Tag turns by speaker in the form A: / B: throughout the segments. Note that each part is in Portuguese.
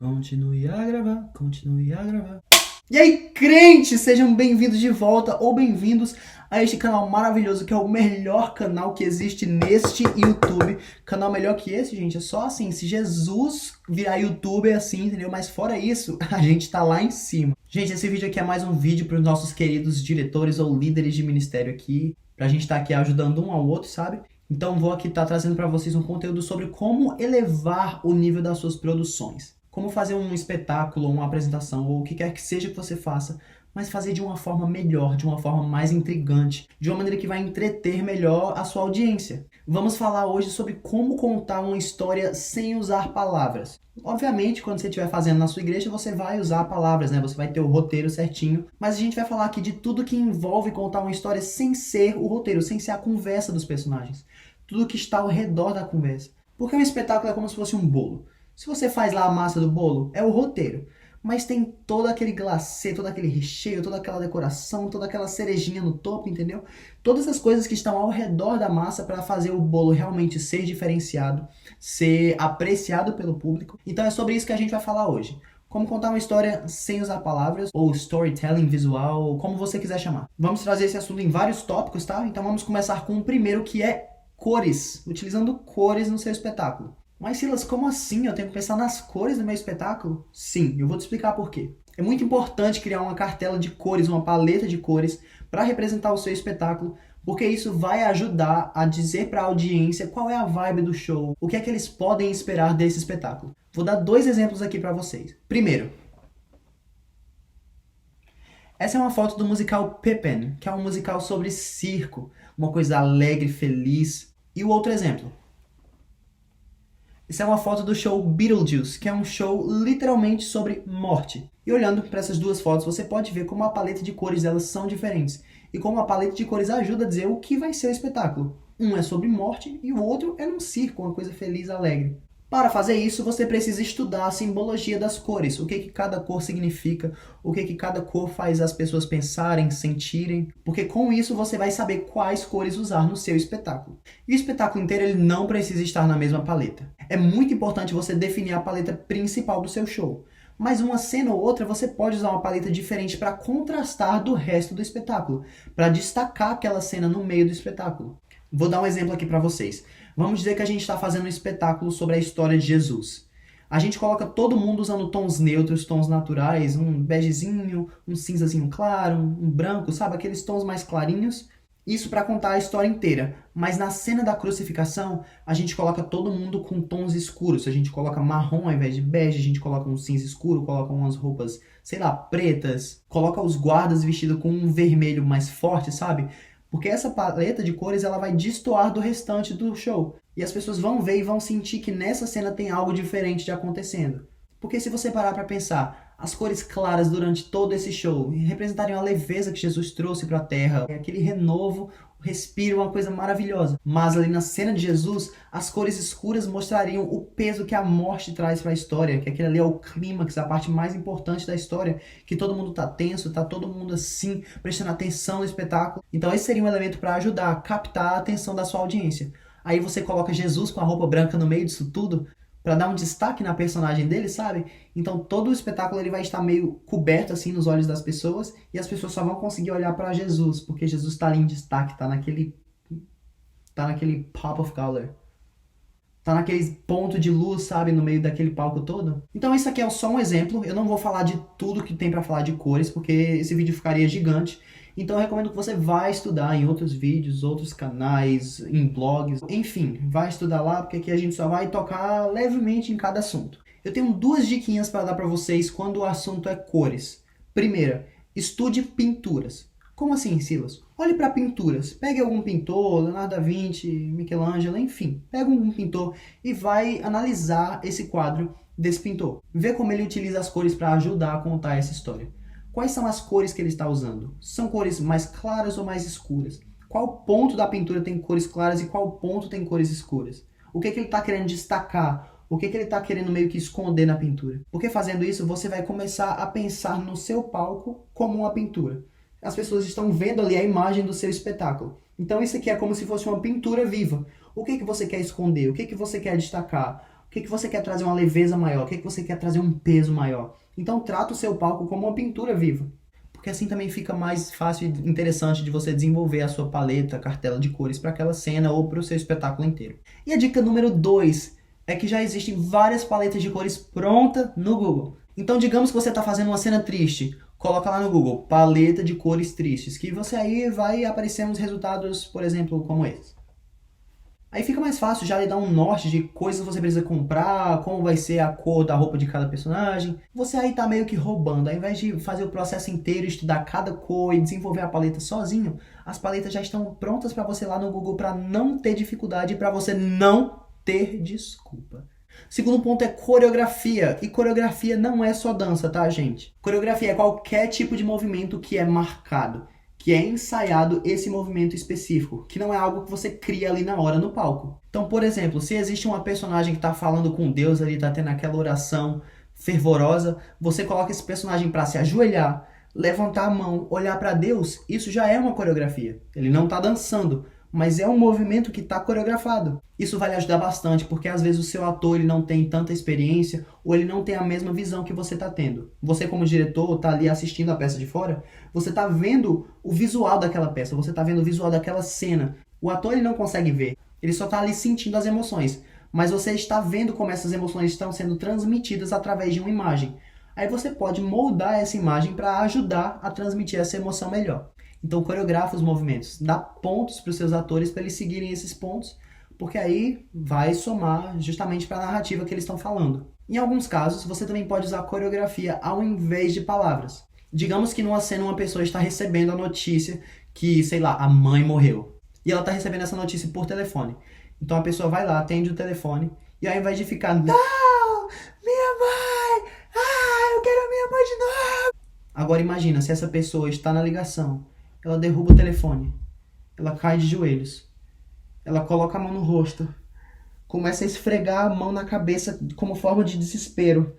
A: Continue a gravar, continue a gravar. E aí, crentes, sejam bem-vindos de volta ou bem-vindos a este canal maravilhoso que é o melhor canal que existe neste YouTube. Canal melhor que esse, gente, é só assim, se Jesus virar YouTuber assim, entendeu? Mas fora isso, a gente tá lá em cima. Gente, esse vídeo aqui é mais um vídeo para os nossos queridos diretores ou líderes de ministério aqui, pra gente estar aqui ajudando um ao outro, sabe? Então vou aqui estar trazendo para vocês um conteúdo sobre como elevar o nível das suas produções. Como fazer um espetáculo, uma apresentação, ou o que quer que seja que você faça, mas fazer de uma forma melhor, de uma forma mais intrigante, de uma maneira que vai entreter melhor a sua audiência. Vamos falar hoje sobre como contar uma história sem usar palavras. Obviamente, quando você estiver fazendo na sua igreja, você vai usar palavras, né? Você vai ter o roteiro certinho, mas a gente vai falar aqui de tudo que envolve contar uma história sem ser o roteiro, sem ser a conversa dos personagens. Tudo que está ao redor da conversa. Porque um espetáculo é como se fosse um bolo. Se você faz lá a massa do bolo, é o roteiro. Mas tem todo aquele glacê, todo aquele recheio, toda aquela decoração, toda aquela cerejinha no topo, entendeu? Todas as coisas que estão ao redor da massa para fazer o bolo realmente ser diferenciado, ser apreciado pelo público. Então é sobre isso que a gente vai falar hoje. Como contar uma história sem usar palavras, ou storytelling visual, ou como você quiser chamar. Vamos trazer esse assunto em vários tópicos, tá? Então vamos começar com o primeiro, que é cores. Utilizando cores no seu espetáculo. Mas Silas, como assim? Eu tenho que pensar nas cores do meu espetáculo? Sim, eu vou te explicar por quê. É muito importante criar uma cartela de cores, uma paleta de cores para representar o seu espetáculo, porque isso vai ajudar a dizer para a audiência qual é a vibe do show, o que é que eles podem esperar desse espetáculo. Vou dar 2 exemplos aqui para vocês. Primeiro, essa é uma foto do musical Pippin, que é um musical sobre circo, uma coisa alegre, feliz. E o outro exemplo. Essa é uma foto do show Beetlejuice, que é um show literalmente sobre morte. E olhando para essas duas fotos, você pode ver como a paleta de cores delas são diferentes. E como a paleta de cores ajuda a dizer o que vai ser o espetáculo. Um é sobre morte e o outro é num circo, uma coisa feliz, alegre. Para fazer isso, você precisa estudar a simbologia das cores, o que cada cor significa, o que cada cor faz as pessoas pensarem, sentirem, porque com isso você vai saber quais cores usar no seu espetáculo. E o espetáculo inteiro ele não precisa estar na mesma paleta. É muito importante você definir a paleta principal do seu show. Mas uma cena ou outra você pode usar uma paleta diferente para contrastar do resto do espetáculo, para destacar aquela cena no meio do espetáculo. Vou dar um exemplo aqui para vocês. Vamos dizer que a gente está fazendo um espetáculo sobre a história de Jesus. A gente coloca todo mundo usando tons neutros, tons naturais, um begezinho, um cinzazinho claro, um branco, sabe? Aqueles tons mais clarinhos. Isso para contar a história inteira. Mas na cena da crucificação, a gente coloca todo mundo com tons escuros. A gente coloca marrom ao invés de bege, a gente coloca um cinza escuro, coloca umas roupas, sei lá, pretas. Coloca os guardas vestidos com um vermelho mais forte, sabe? Porque essa paleta de cores ela vai destoar do restante do show. E as pessoas vão ver e vão sentir que nessa cena tem algo diferente de acontecendo. Porque se você parar para pensar, as cores claras durante todo esse show representariam a leveza que Jesus trouxe para a terra, aquele renovo, o respiro, uma coisa maravilhosa. Mas ali na cena de Jesus, as cores escuras mostrariam o peso que a morte traz para a história, que aquele ali é o clímax, a parte mais importante da história, que todo mundo tá tenso, tá todo mundo assim, prestando atenção no espetáculo. Então esse seria um elemento para ajudar a captar a atenção da sua audiência. Aí você coloca Jesus com a roupa branca no meio disso tudo, para dar um destaque na personagem dele, sabe? Então todo o espetáculo ele vai estar meio coberto assim nos olhos das pessoas e as pessoas só vão conseguir olhar para Jesus, porque Jesus está ali em destaque, tá naquele pop of color. Tá naquele ponto de luz, sabe, no meio daquele palco todo. Então isso aqui é só um exemplo, eu não vou falar de tudo que tem para falar de cores, porque esse vídeo ficaria gigante. Então eu recomendo que você vá estudar em outros vídeos, outros canais, em blogs, enfim, vai estudar lá, porque aqui a gente só vai tocar levemente em cada assunto. Eu tenho 2 diquinhas para dar para vocês quando o assunto é cores. Primeira, estude pinturas. Como assim, Silas? Olhe para pinturas. Pegue algum pintor, Leonardo da Vinci, Michelangelo, enfim. Pega um pintor e vai analisar esse quadro desse pintor. Vê como ele utiliza as cores para ajudar a contar essa história. Quais são as cores que ele está usando? São cores mais claras ou mais escuras? Qual ponto da pintura tem cores claras e qual ponto tem cores escuras? O que ele está querendo destacar? O que ele está querendo meio que esconder na pintura? Porque fazendo isso, você vai começar a pensar no seu palco como uma pintura. As pessoas estão vendo ali a imagem do seu espetáculo. Então isso aqui é como se fosse uma pintura viva. O que você quer esconder? O que você quer destacar? O que você quer trazer uma leveza maior? O que você quer trazer um peso maior? Então trata o seu palco como uma pintura viva. Porque assim também fica mais fácil e interessante de você desenvolver a sua paleta, cartela de cores para aquela cena ou para o seu espetáculo inteiro. E a dica número 2 é que já existem várias paletas de cores prontas no Google. Então digamos que você está fazendo uma cena triste, coloca lá no Google, paleta de cores tristes, que você aí vai aparecer uns resultados, por exemplo, como esses. Aí fica mais fácil já lhe dar um norte de coisas que você precisa comprar, como vai ser a cor da roupa de cada personagem. Você aí tá meio que roubando. Ao invés de fazer o processo inteiro, estudar cada cor e desenvolver a paleta sozinho, as paletas já estão prontas para você lá no Google para não ter dificuldade e para você não ter desculpa. Segundo ponto é coreografia. E coreografia não é só dança, tá, gente? Coreografia é qualquer tipo de movimento que é marcado, que é ensaiado esse movimento específico, que não é algo que você cria ali na hora no palco. Então, por exemplo, se existe uma personagem que está falando com Deus ali, está tendo aquela oração fervorosa, você coloca esse personagem para se ajoelhar, levantar a mão, olhar para Deus, isso já é uma coreografia. Ele não está dançando, mas é um movimento que está coreografado. Isso vai lhe ajudar bastante, porque às vezes o seu ator ele não tem tanta experiência ou ele não tem a mesma visão que você está tendo. Você como diretor está ali assistindo a peça de fora, você está vendo o visual daquela peça, você está vendo o visual daquela cena. O ator ele não consegue ver, ele só está ali sentindo as emoções, mas você está vendo como essas emoções estão sendo transmitidas através de uma imagem. Aí você pode moldar essa imagem para ajudar a transmitir essa emoção melhor. Então coreografa os movimentos, dá pontos para os seus atores para eles seguirem esses pontos, porque aí vai somar justamente para a narrativa que eles estão falando. Em alguns casos, você também pode usar coreografia ao invés de palavras. Digamos que numa cena uma pessoa está recebendo a notícia que, sei lá, a mãe morreu. E ela está recebendo essa notícia por telefone. Então a pessoa vai lá, atende o telefone, e ao invés de ficar, não, minha mãe, eu quero a minha mãe de novo. Agora imagina, se essa pessoa está na ligação, ela derruba o telefone, ela cai de joelhos, ela coloca a mão no rosto, começa a esfregar a mão na cabeça como forma de desespero,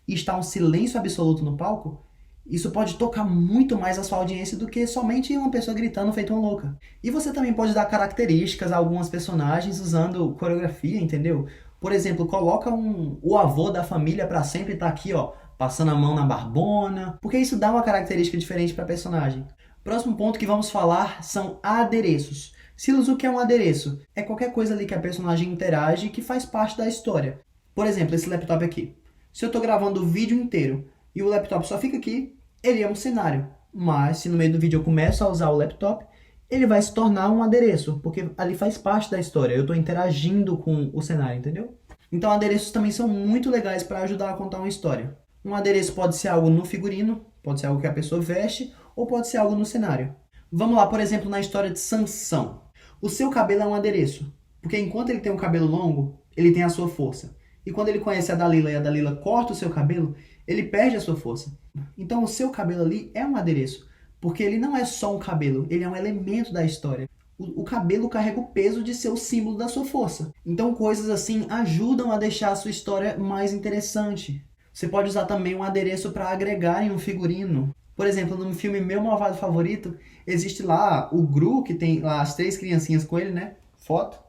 A: e está um silêncio absoluto no palco, isso pode tocar muito mais a sua audiência do que somente uma pessoa gritando feito uma louca. E você também pode dar características a algumas personagens usando coreografia, entendeu? Por exemplo, coloca o avô da família pra sempre estar aqui, ó, passando a mão na barbona, porque isso dá uma característica diferente para a personagem. Próximo ponto que vamos falar são adereços. Silas, o que é um adereço? É qualquer coisa ali que a personagem interage que faz parte da história. Por exemplo, esse laptop aqui. Se eu estou gravando o vídeo inteiro e o laptop só fica aqui, ele é um cenário. Mas se no meio do vídeo eu começo a usar o laptop, ele vai se tornar um adereço, porque ali faz parte da história. Eu estou interagindo com o cenário, entendeu? Então adereços também são muito legais para ajudar a contar uma história. Um adereço pode ser algo no figurino, pode ser algo que a pessoa veste, ou pode ser algo no cenário. Vamos lá, por exemplo, na história de Sansão. O seu cabelo é um adereço, porque enquanto ele tem um cabelo longo, ele tem a sua força. E quando ele conhece a Dalila e a Dalila corta o seu cabelo, ele perde a sua força. Então o seu cabelo ali é um adereço, porque ele não é só um cabelo, ele é um elemento da história. O cabelo carrega o peso de ser o símbolo da sua força. Então coisas assim ajudam a deixar a sua história mais interessante. Você pode usar também um adereço para agregar em um figurino. Por exemplo, no filme Meu Malvado Favorito, existe lá o Gru, que tem lá as 3 criancinhas com ele, né? Foto.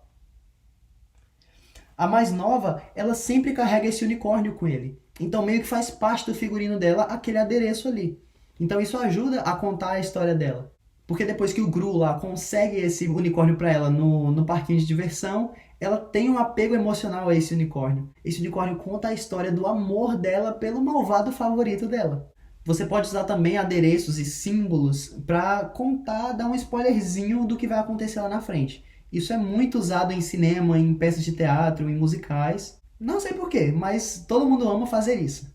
A: A mais nova, ela sempre carrega esse unicórnio com ele. Então meio que faz parte do figurino dela aquele adereço ali. Então isso ajuda a contar a história dela. Porque depois que o Gru lá consegue esse unicórnio para ela no parquinho de diversão, ela tem um apego emocional a esse unicórnio. Esse unicórnio conta a história do amor dela pelo malvado favorito dela. Você pode usar também adereços e símbolos para contar, dar um spoilerzinho do que vai acontecer lá na frente. Isso é muito usado em cinema, em peças de teatro, em musicais. Não sei porquê, mas todo mundo ama fazer isso.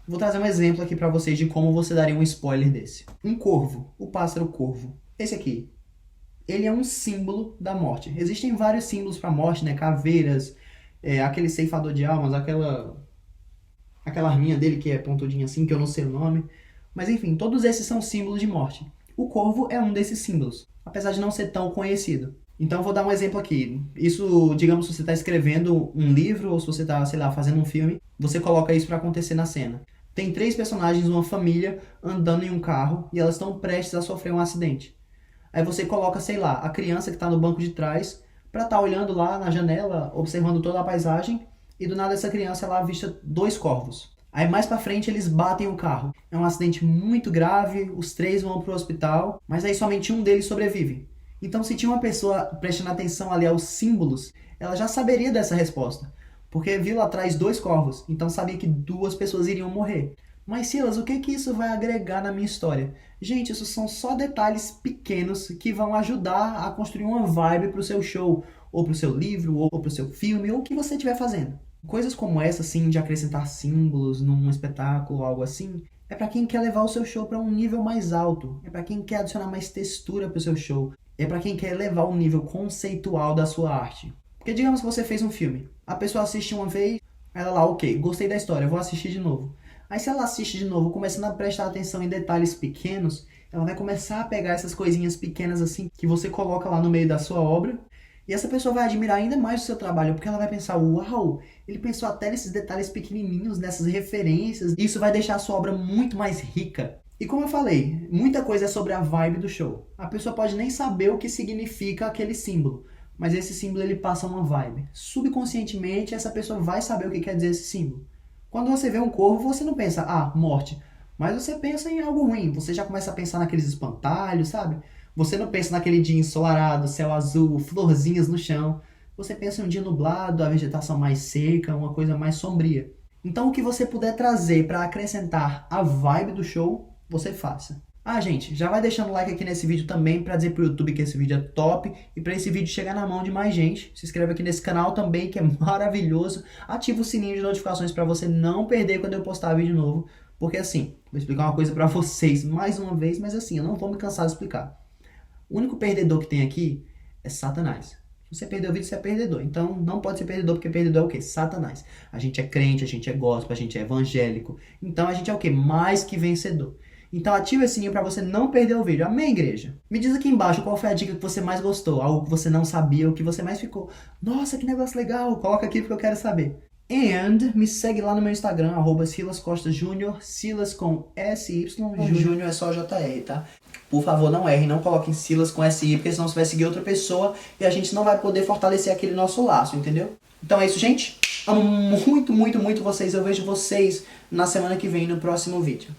A: Vou trazer um exemplo aqui para vocês de como você daria um spoiler desse. Um corvo, o pássaro corvo. Esse aqui, ele é um símbolo da morte. Existem vários símbolos para a morte, né? Caveiras, aquele ceifador de almas, aquela arminha dele que é pontudinha assim, que eu não sei o nome. Mas enfim, todos esses são símbolos de morte. O corvo é um desses símbolos, apesar de não ser tão conhecido. Então vou dar um exemplo aqui. Isso, digamos, se você está escrevendo um livro ou se você está, sei lá, fazendo um filme, você coloca isso para acontecer na cena. Tem 3 personagens, uma família, andando em um carro e elas estão prestes a sofrer um acidente. Aí você coloca, sei lá, a criança que está no banco de trás para estar olhando lá na janela, observando toda a paisagem, e do nada essa criança ela avista 2 corvos. Aí mais pra frente eles batem o carro. É um acidente muito grave, os 3 vão pro hospital, mas aí somente um deles sobrevive. Então se tinha uma pessoa prestando atenção ali aos símbolos, ela já saberia dessa resposta. Porque viu lá atrás 2 corvos, então sabia que 2 pessoas iriam morrer. Mas Silas, o que que isso vai agregar na minha história? Gente, isso são só detalhes pequenos que vão ajudar a construir uma vibe pro seu show, ou pro seu livro, ou pro seu filme, ou o que você estiver fazendo. Coisas como essa, assim, de acrescentar símbolos num espetáculo ou algo assim, é para quem quer levar o seu show para um nível mais alto, é para quem quer adicionar mais textura pro seu show, é para quem quer elevar o nível conceitual da sua arte. Porque digamos que você fez um filme, a pessoa assiste uma vez, ela lá, ok, gostei da história, vou assistir de novo. Aí se ela assiste de novo, começando a prestar atenção em detalhes pequenos, ela vai começar a pegar essas coisinhas pequenas assim que você coloca lá no meio da sua obra. E essa pessoa vai admirar ainda mais o seu trabalho, porque ela vai pensar, uau, ele pensou até nesses detalhes pequenininhos, nessas referências. Isso vai deixar a sua obra muito mais rica. E como eu falei, muita coisa é sobre a vibe do show. A pessoa pode nem saber o que significa aquele símbolo, mas esse símbolo ele passa uma vibe. Subconscientemente, essa pessoa vai saber o que quer dizer esse símbolo. Quando você vê um corvo, você não pensa, morte. Mas você pensa em algo ruim. Você já começa a pensar naqueles espantalhos, sabe? Você não pensa naquele dia ensolarado, céu azul, florzinhas no chão. Você pensa em um dia nublado, a vegetação mais seca, uma coisa mais sombria. Então o que você puder trazer para acrescentar a vibe do show, você faça. Gente, já vai deixando o like aqui nesse vídeo também para dizer pro YouTube que esse vídeo é top e para esse vídeo chegar na mão de mais gente. Se inscreve aqui nesse canal também, que é maravilhoso. Ativa o sininho de notificações para você não perder quando eu postar vídeo novo. Porque assim, vou explicar uma coisa para vocês mais uma vez, mas assim, eu não vou me cansar de explicar. O único perdedor que tem aqui é Satanás. Se você perdeu o vídeo, você é perdedor. Então não pode ser perdedor, porque perdedor é o quê? Satanás. A gente é crente, a gente é gospel, a gente é evangélico. Então a gente é o quê? Mais que vencedor. Então ativa esse sininho para você não perder o vídeo. Amém, igreja? Me diz aqui embaixo qual foi a dica que você mais gostou, algo que você não sabia, o que você mais ficou. Nossa, que negócio legal. Coloca aqui porque eu quero saber. And me segue lá no meu Instagram, @SilasCostaJr, Silas com SY, Júnior é só JR, tá? Por favor, não erre, não coloquem Silas com SI, porque senão você vai seguir outra pessoa e a gente não vai poder fortalecer aquele nosso laço, entendeu? Então é isso, gente. Amo muito, muito, muito vocês. Eu vejo vocês na semana que vem no próximo vídeo.